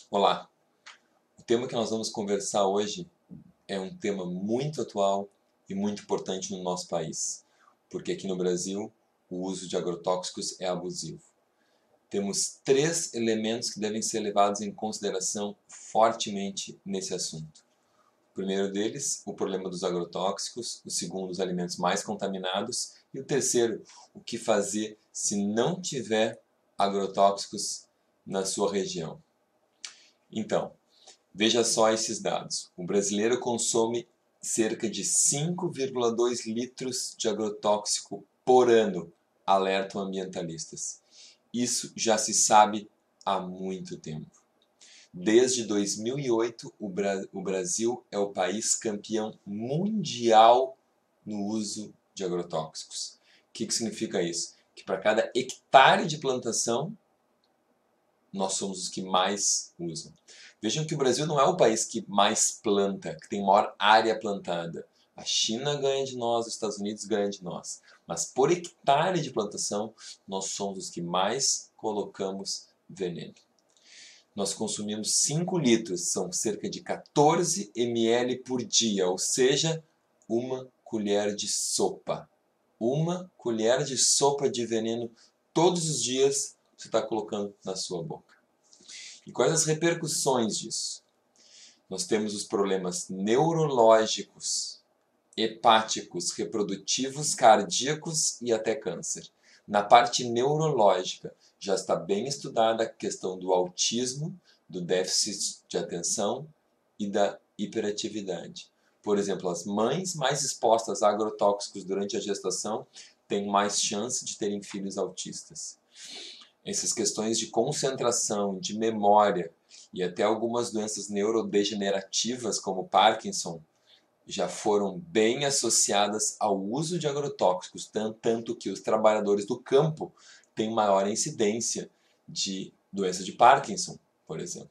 Olá! O tema que nós vamos conversar hoje é um tema muito atual e muito importante no nosso país, porque aqui no Brasil o uso de agrotóxicos é abusivo. Temos três elementos que devem ser levados em consideração fortemente nesse assunto. O primeiro deles, o problema dos agrotóxicos, o segundo, os alimentos mais contaminados e o terceiro, o que fazer se não tiver agrotóxicos na sua região. Então, veja só esses dados. O brasileiro consome cerca de 5,2 litros de agrotóxico por ano, alertam ambientalistas. Isso já se sabe há muito tempo. Desde 2008, o Brasil é o país campeão mundial no uso de agrotóxicos. O que significa isso? Que para cada hectare de plantação, nós somos os que mais usam. Vejam que o Brasil não é o país que mais planta, que tem maior área plantada. A China ganha de nós, os Estados Unidos ganham de nós. Mas por hectare de plantação, nós somos os que mais colocamos veneno. Nós consumimos 5 litros, são cerca de 14 ml por dia, ou seja, uma colher de sopa. Uma colher de sopa de veneno todos os dias você está colocando na sua boca. E quais as repercussões disso? Nós temos os problemas neurológicos, hepáticos, reprodutivos, cardíacos e até câncer. Na parte neurológica, já está bem estudada a questão do autismo, do déficit de atenção e da hiperatividade. Por exemplo, as mães mais expostas a agrotóxicos durante a gestação têm mais chance de terem filhos autistas. Essas questões de concentração, de memória e até algumas doenças neurodegenerativas, como Parkinson, já foram bem associadas ao uso de agrotóxicos, tanto que os trabalhadores do campo têm maior incidência de doença de Parkinson, por exemplo.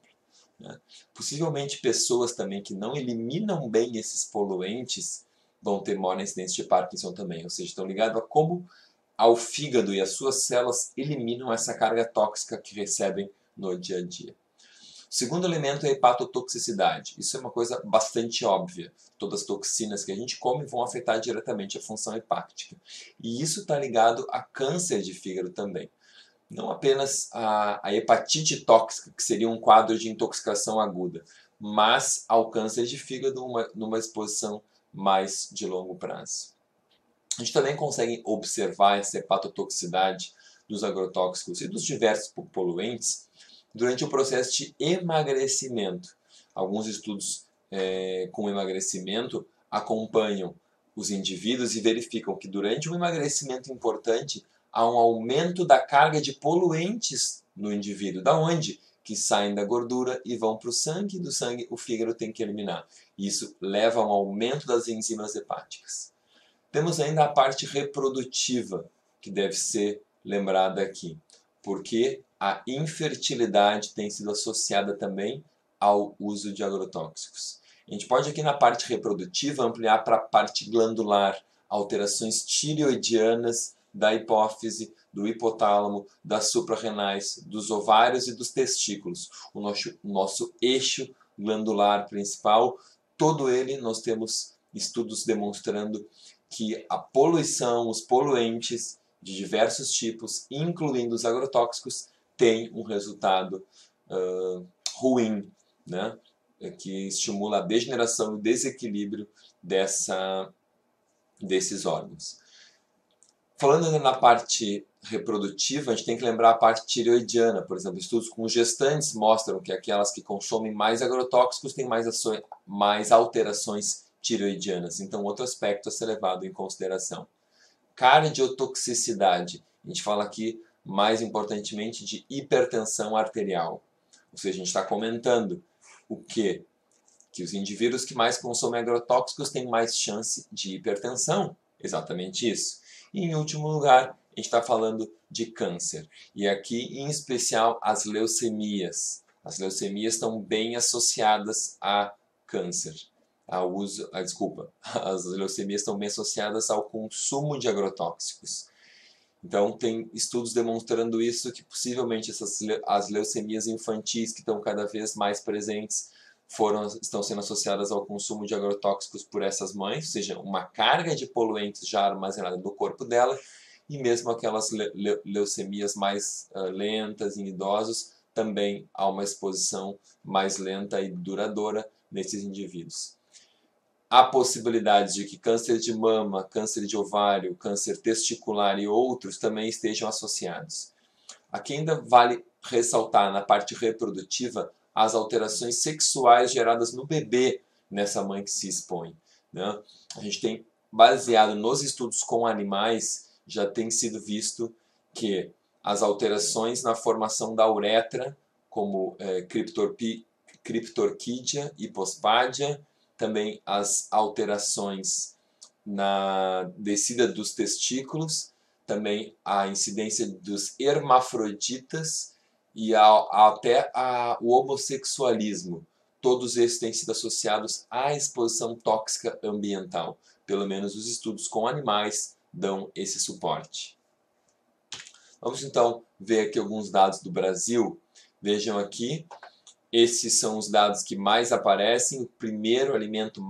Possivelmente pessoas também que não eliminam bem esses poluentes vão ter maior incidência de Parkinson também, ou seja, estão ligados a como ao fígado e as suas células eliminam essa carga tóxica que recebem no dia a dia. O segundo elemento é a hepatotoxicidade. Isso é uma coisa bastante óbvia. Todas as toxinas que a gente come vão afetar diretamente a função hepática. E isso está ligado a câncer de fígado também. Não apenas a hepatite tóxica, que seria um quadro de intoxicação aguda, mas ao câncer de fígado numa exposição mais de longo prazo. A gente também consegue observar essa hepatotoxicidade dos agrotóxicos e dos diversos poluentes durante o processo de emagrecimento. Alguns estudos com emagrecimento acompanham os indivíduos e verificam que durante um emagrecimento importante há um aumento da carga de poluentes no indivíduo. Da onde? Que saem da gordura e vão para o sangue, e do sangue o fígado tem que eliminar. Isso leva a um aumento das enzimas hepáticas. Temos ainda a parte reprodutiva, que deve ser lembrada aqui, porque a infertilidade tem sido associada também ao uso de agrotóxicos. A gente pode aqui na parte reprodutiva ampliar para a parte glandular, alterações tireoidianas da hipófise, do hipotálamo, das suprarrenais, dos ovários e dos testículos. O nosso eixo glandular principal, todo ele nós temos estudos demonstrando que a poluição, os poluentes de diversos tipos, incluindo os agrotóxicos, tem um resultado ruim, né? Que estimula a degeneração e o desequilíbrio desses órgãos. Falando ainda na parte reprodutiva, a gente tem que lembrar a parte tireoidiana. Por exemplo, estudos com gestantes mostram que aquelas que consomem mais agrotóxicos têm mais alterações tireoidianas. Então, outro aspecto a ser levado em consideração. Cardiotoxicidade. A gente fala aqui, mais importantemente, de hipertensão arterial. Ou seja, a gente está comentando o quê? Que os indivíduos que mais consomem agrotóxicos têm mais chance de hipertensão. Exatamente isso. E, em último lugar, a gente está falando de câncer. E aqui, em especial, as leucemias. As leucemias estão bem associadas a câncer. As leucemias estão bem associadas ao consumo de agrotóxicos. Então, tem estudos demonstrando isso, que possivelmente as leucemias infantis, que estão cada vez mais presentes, estão sendo associadas ao consumo de agrotóxicos por essas mães, ou seja, uma carga de poluentes já armazenada no corpo dela, e mesmo aquelas leucemias mais lentas em idosos, também há uma exposição mais lenta e duradoura nesses indivíduos. Há possibilidades de que câncer de mama, câncer de ovário, câncer testicular e outros também estejam associados. Aqui ainda vale ressaltar na parte reprodutiva as alterações sexuais geradas no bebê nessa mãe que se expõe, né? A gente tem, baseado nos estudos com animais, já tem sido visto que as alterações na formação da uretra, como Cryptorchidea e Hipospadias, também as alterações na descida dos testículos, também a incidência dos hermafroditas e até o homossexualismo. Todos esses têm sido associados à exposição tóxica ambiental. Pelo menos os estudos com animais dão esse suporte. Vamos então ver aqui alguns dados do Brasil. Vejam aqui, esses são os dados que mais aparecem. O primeiro alimento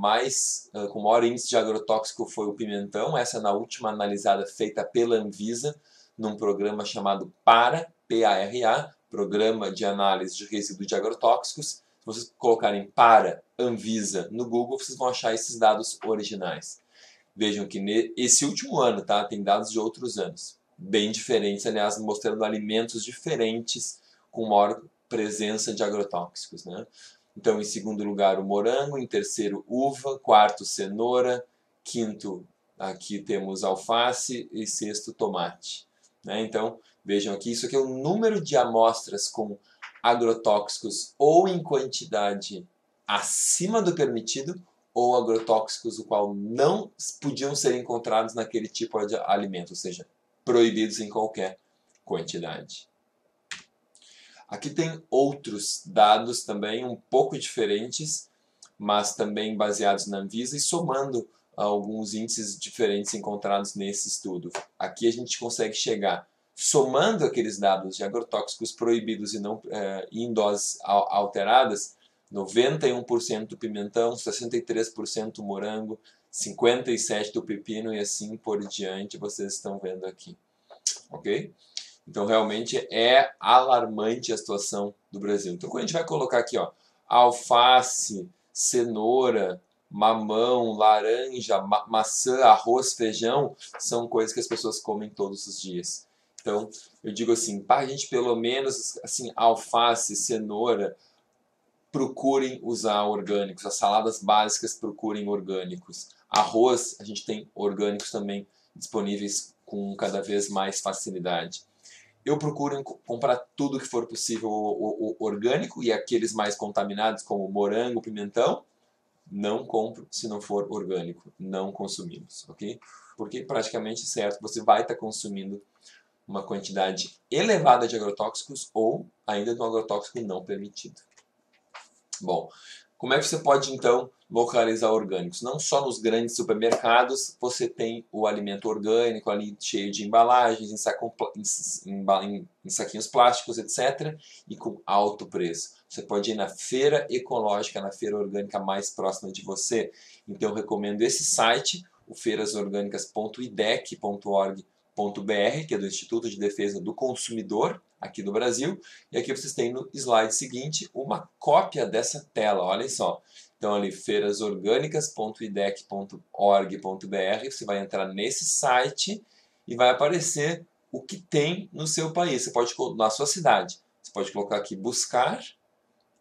com maior índice de agrotóxico foi o pimentão. Essa é na última analisada feita pela Anvisa, num programa chamado PARA, P-A-R-A, Programa de Análise de Resíduos de Agrotóxicos. Se vocês colocarem PARA, Anvisa no Google, vocês vão achar esses dados originais. Vejam que nesse último ano, tá, tem dados de outros anos, bem diferentes, aliás, mostrando alimentos diferentes com maior presença de agrotóxicos, né? Então, em segundo lugar, o morango, em terceiro, uva, quarto, cenoura, quinto, aqui temos alface e sexto, tomate, né? Então, vejam aqui, isso aqui é o número de amostras com agrotóxicos ou em quantidade acima do permitido ou agrotóxicos o qual não podiam ser encontrados naquele tipo de alimento, ou seja, proibidos em qualquer quantidade. Aqui tem outros dados também um pouco diferentes, mas também baseados na Anvisa e somando alguns índices diferentes encontrados nesse estudo. Aqui a gente consegue chegar, somando aqueles dados de agrotóxicos proibidos e não em doses alteradas, 91% do pimentão, 63% do morango, 57% do pepino e assim por diante, vocês estão vendo aqui. Ok? Então, realmente é alarmante a situação do Brasil. Então, quando a gente vai colocar aqui, ó, alface, cenoura, mamão, laranja, maçã, arroz, feijão, são coisas que as pessoas comem todos os dias. Então, eu digo assim, para a gente pelo menos, assim, alface, cenoura, procurem usar orgânicos. As saladas básicas procurem orgânicos. Arroz, a gente tem orgânicos também disponíveis com cada vez mais facilidade. Eu procuro comprar tudo que for possível orgânico e aqueles mais contaminados, como morango, pimentão, não compro se não for orgânico, não consumimos, ok? Porque praticamente certo, você vai estar consumindo uma quantidade elevada de agrotóxicos ou ainda de um agrotóxico não permitido. Bom, como é que você pode então localizar orgânicos? Não só nos grandes supermercados você tem o alimento orgânico ali cheio de embalagens, em saquinhos plásticos, etc. e com alto preço. Você pode ir na feira ecológica, na feira orgânica mais próxima de você. Então eu recomendo esse site, o feirasorgânicas.idec.org.br, que é do Instituto de Defesa do Consumidor, aqui do Brasil. E aqui vocês têm no slide seguinte uma cópia dessa tela, olhem só. Então ali, feirasorgânicas.idec.org.br, você vai entrar nesse site e vai aparecer o que tem no seu país. Você pode, na sua cidade, você pode colocar aqui buscar,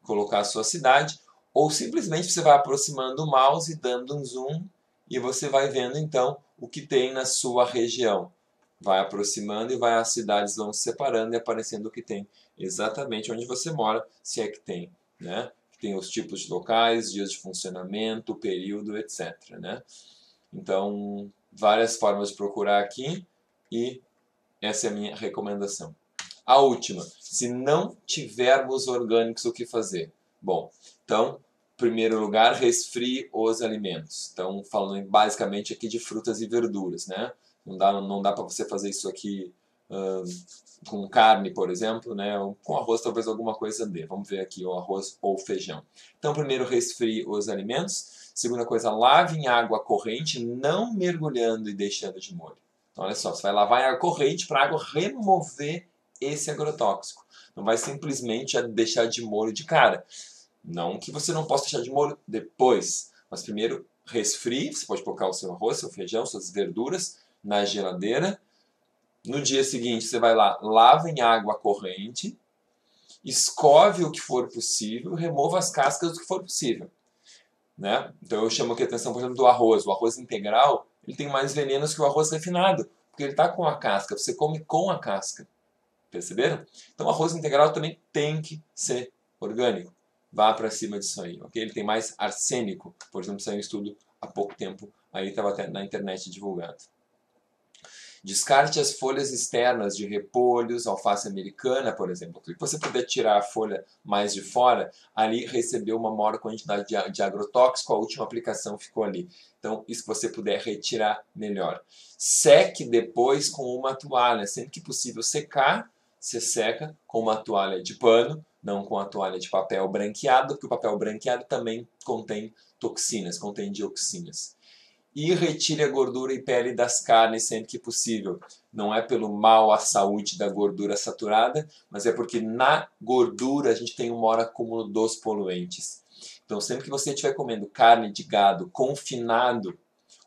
colocar a sua cidade, ou simplesmente você vai aproximando o mouse e dando um zoom e você vai vendo então o que tem na sua região. Vai aproximando e as cidades vão se separando e aparecendo o que tem exatamente onde você mora, se é que tem, né? Tem os tipos de locais, dias de funcionamento, período, etc, né? Então, várias formas de procurar aqui e essa é a minha recomendação. A última, se não tivermos orgânicos, o que fazer? Bom, então, em primeiro lugar, resfrie os alimentos. Então, falando basicamente aqui de frutas e verduras, né? Não dá para você fazer isso aqui com carne, por exemplo, né? Com arroz talvez alguma coisa dê. Vamos ver aqui o arroz ou feijão. Então, primeiro resfrie os alimentos. Segunda coisa, lave em água corrente, não mergulhando e deixando de molho. Então, olha só, você vai lavar em água corrente para a água remover esse agrotóxico. Não vai simplesmente deixar de molho de cara. Não que você não possa deixar de molho depois, mas primeiro resfrie. Você pode colocar o seu arroz, seu feijão, suas verduras na geladeira. No dia seguinte, você vai lá, lava em água corrente, escove o que for possível, remova as cascas do que for possível. Né? Então eu chamo aqui a atenção, por exemplo, do arroz. O arroz integral ele tem mais venenos que o arroz refinado, porque ele está com a casca, você come com a casca. Perceberam? Então o arroz integral também tem que ser orgânico. Vá para cima disso aí, ok? Ele tem mais arsênico. Por exemplo, saiu um estudo há pouco tempo, aí estava até na internet divulgado. Descarte as folhas externas de repolhos, alface americana, por exemplo. Se você puder tirar a folha mais de fora, ali recebeu uma maior quantidade de agrotóxico, a última aplicação ficou ali. Então, isso que você puder retirar, melhor. Seque depois com uma toalha. Sempre que possível secar, você seca com uma toalha de pano, não com a toalha de papel branqueado, porque o papel branqueado também contém toxinas, contém dioxinas. E retire a gordura e pele das carnes sempre que possível. Não é pelo mal à saúde da gordura saturada, mas é porque na gordura a gente tem um maior acúmulo dos poluentes. Então, sempre que você estiver comendo carne de gado confinado,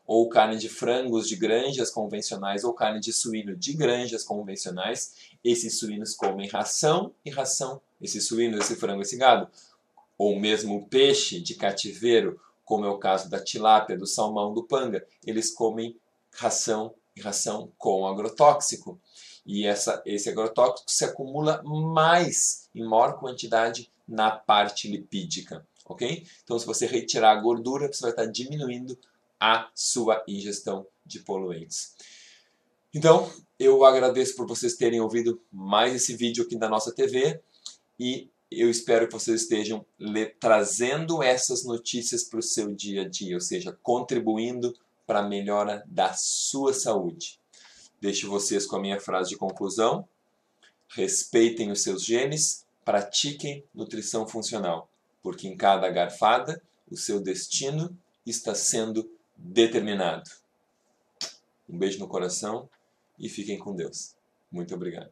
ou carne de frangos de granjas convencionais, ou carne de suíno de granjas convencionais, esses suínos comem ração e ração. Esse suíno, esse frango, esse gado. Ou mesmo peixe de cativeiro, como é o caso da tilápia, do salmão, do panga, eles comem ração e ração com agrotóxico. E esse agrotóxico se acumula mais, em maior quantidade, na parte lipídica. Ok? Então, se você retirar a gordura, você vai estar diminuindo a sua ingestão de poluentes. Então, eu agradeço por vocês terem ouvido mais esse vídeo aqui da nossa TV e eu espero que vocês estejam trazendo essas notícias para o seu dia a dia, ou seja, contribuindo para a melhora da sua saúde. Deixo vocês com a minha frase de conclusão. Respeitem os seus genes, pratiquem nutrição funcional, porque em cada garfada o seu destino está sendo determinado. Um beijo no coração e fiquem com Deus. Muito obrigado.